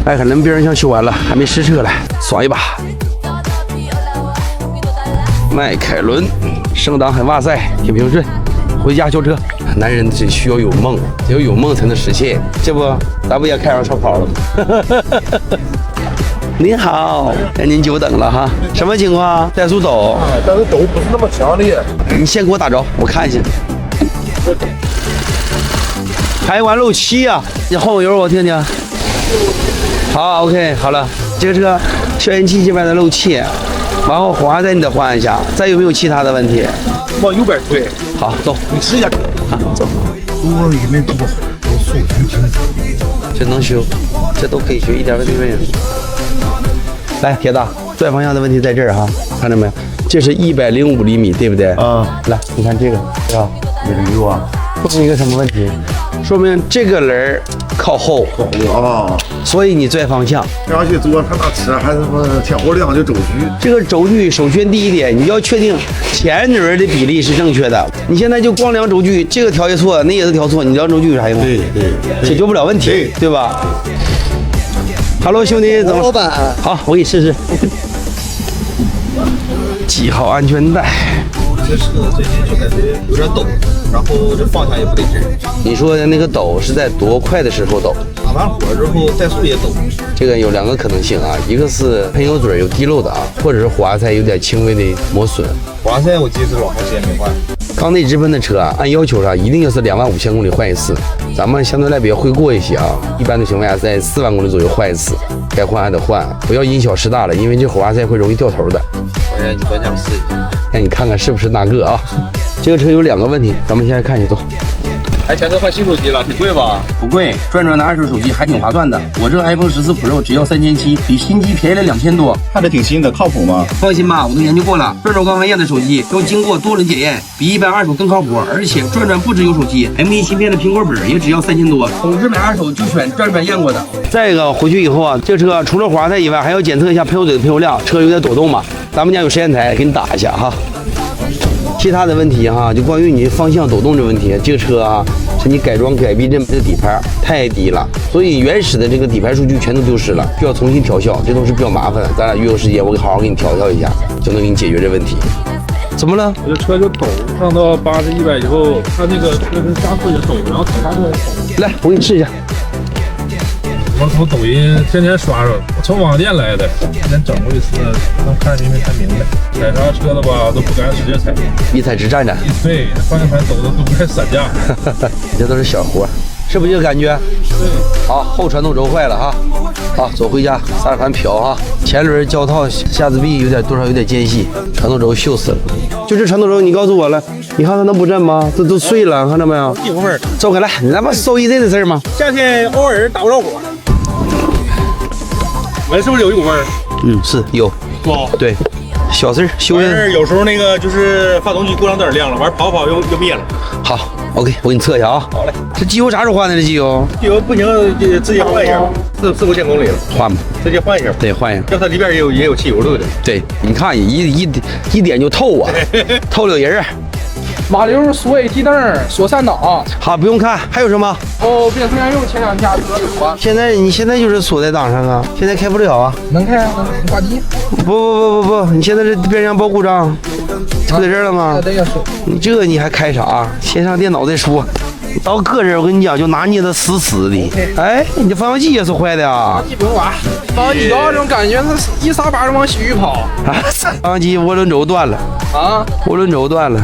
来看咱们变速箱修完了，还没试车嘞，爽一把。迈凯伦，升档很哇塞，挺平顺。回家修车，男人只需要有梦，只有有梦才能实现，这不，咱不也开上超跑了？您好，让您久等了哈。什么情况？怠速抖，但是抖不是那么强烈。你先给我打着，我看一下。排完漏气呀，你后油我听听。好 ，OK， 好了，这个车消音器这边的漏气，然后火花塞你得换一下，再有没有其他的问题？往右边推。好，走，你试一下。啊，走。多里面多水平平。这能修，这都可以修，一点问题没有。来，铁子，转方向的问题在这儿哈，看着没有？这是105厘米，对不对？啊，来，你看这个，是吧？有溜啊。说明一个什么问题？说明这个轮靠后，啊，所以你拽方向。而且主要他那车还是前后两就轴距。这个轴距首先第一点，你要确定前轮的比例是正确的。你现在就光量轴距，这个调也错，那也是调错，你量轴距有啥用？对，解决不了问题，对吧？Hello， 兄弟，怎么？老板，好，我给你试试。系好安全带。这车最近就感觉有点抖，然后这方向也不得劲。你说的那个抖是在多快的时候抖？打完火之后怠速也抖。这个有两个可能性啊，一个是喷油嘴有滴漏的啊，或者是火花塞有点轻微的磨损。火花塞我记得是老长时间没换。缸内直喷的车啊，按要求上一定要是25000公里换一次，咱们相对来比会过一些啊，一般的情况下在4万公里左右换一次，该换还得换，不要因小失大了，因为这火花塞会容易掉头的。我让你专家试一下，让你看看是不是那个啊？这个车有两个问题，咱们现在看一下，走。还前头换新手机了，挺贵吧？不贵，转转的二手手机还挺划算的。我这 iPhone 14 Pro 只要3700，比新机便宜了2000多。看着挺新的，靠谱吗？放心吧，我都研究过了，转转光文验的手机都经过多轮检验，比一般二手更靠谱。而且转转不只有手机 ，M1 芯片的苹果本也只要3000多。总之买二手就选转转验过的。再一个，回去以后啊，这个车除了火花塞以外，还要检测一下喷油嘴的喷油量，车有点抖动嘛。咱们家有实验台，给你打一下哈。其他的问题哈，就关于你方向抖动这问题，这个车啊是你改装改避震的底盘太低了，所以原始的这个底盘数据全都丢失了，需要重新调校，这都是比较麻烦的。咱俩约个时间，我好好给你调一下，就能给你解决这问题。怎么了？我这车就抖，上到80、100以后，它那个车身刹车也抖，然后踩刹车也抖。来，我给你试一下。我从抖音天天刷着，我从网店来的，天天整过一次，能看明白。踩刹车的吧，都不敢使劲踩，一踩直站着。对，方向盘抖的都不该散架。这都是小活，是不是这个感觉？对。好，后传动轴坏了哈。好，走回家，刹车盘漂哈。前轮胶套下子壁多少有点间隙，传动轴锈死了。就这传动轴，你告诉我了，你看它能不震吗？这都碎了，看到没有？一股味儿。走开来，你那不收一这的事儿吗？夏天偶尔打不着火。闻是不是有一股味儿？嗯，是有。不，对，小事修完有时候那个就是发动机故障灯亮了，完跑又灭了。好 ，OK， 我给你测一下啊。好嘞。这机油啥时候换的？这机油？机油不行，就直接换一下。4、5千公里了，换吧。直接换一下。对，换一下。要它里边也有汽油，对不对？对，你看一点就透啊，透了人儿。马流锁 AT 灯，锁3档。好，不用看，还有什么？哦，变速箱油前2天有啊。你现在就是锁在档上啊，现在开不了啊。能开啊，能挂机。不，你现在这变速箱报故障，就在这儿了吗？你还开啥？先上电脑再说。到个人我跟你讲，就拿捏的死死的。哎，你这发动机也是坏的啊？发动机不用刮，发动机到这种感觉，它一撒把就往西域跑。啊，发动机涡轮轴断了啊！涡轮轴断了。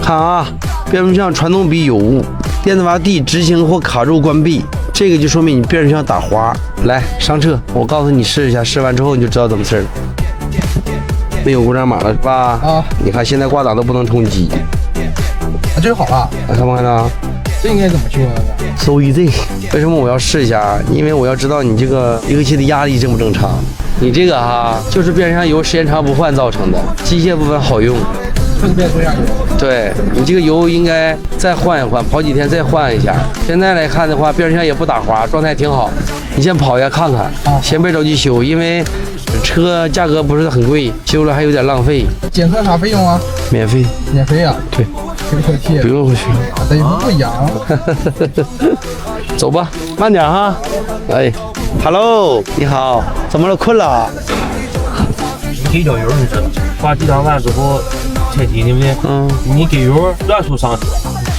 看啊，变速箱传动比有误，电子阀 D 执行或卡住关闭，这个就说明你变速箱打滑。来上车，我告诉你试一下，试完之后你就知道怎么事了。没有故障码了是吧？啊，你看现在挂档都不能冲击。啊，这就好了。看没看到？这应该怎么修呢？搜1Z，为什么我要试一下？因为我要知道你这个离合器的压力正不正常。你这个哈，就是变速箱油时间长不换造成的，机械部分好用。变速箱油，对你这个油应该再换一换，跑几天再换一下。现在来看的话，变速箱也不打滑，状态挺好。你先跑一下看看，先别着急修，因为车价格不是很贵，修了还有点浪费。检测啥费用啊？免费。免费啊？对，不用回去。等于不一样。走吧，慢点哈。哎。Hello， 你好，怎么了？困了？给脚油你知道，把地上完之后拆底对不对？你给油乱数上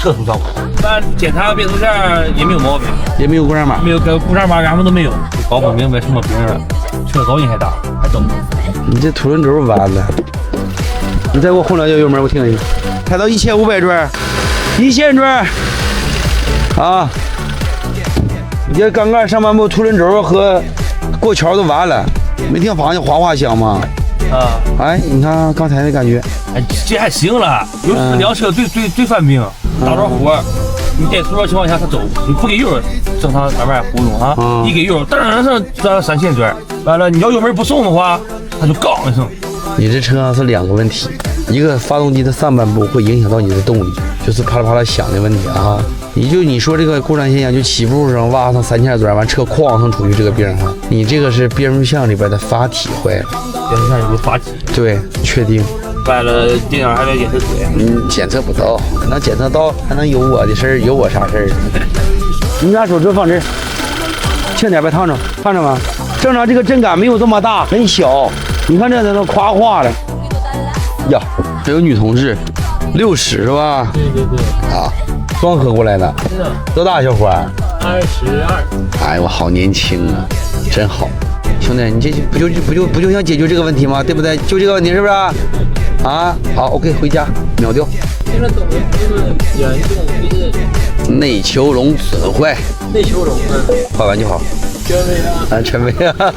车速上，反正检查变速件也没有毛病，也没有故障码，没有故障码，俺们都没有，搞不明白什么病了，车噪音还大，还抖。你这凸轮轴完了，你再给我轰两脚油门，我听听。开到1500转，1000转啊！你这刚刚上半部凸轮轴和过桥都完了，没听方向哗哗响吗？啊，哎，你看刚才的感觉，哎，这还行了。有时辆车最犯病，打着火，你在所有情况下它走，你不给油，正常慢慢活动啊。一给油，噔这3000转，完了你要油门不松的话，它就杠一声。你这车上是两个问题，一个发动机的上半部会影响到你的动力，就是啪啦啪啦响的问题啊。你说这个故障现象，就起步上挖上3000转，完车哐上出去这个病哈，你这个是变速箱里边的阀体坏了。变速箱有个阀体，对，确定。完了，这样还得检测出来。检测不到，能检测到还能有我的事儿，有我啥事儿？你把手指放这儿，轻点别烫着，看着吗？正常这个震感没有这么大，很小。你看这都夸化了。呀，还有女同志，60是吧？对。啊，双河过来的。多大小伙？22。哎，我好年轻啊，真好。兄弟，你这不就想解决这个问题吗？对不对？就这个问题是不是？啊，好 ，OK， 回家秒掉。内球笼损坏。内球笼换完就好。全没啊。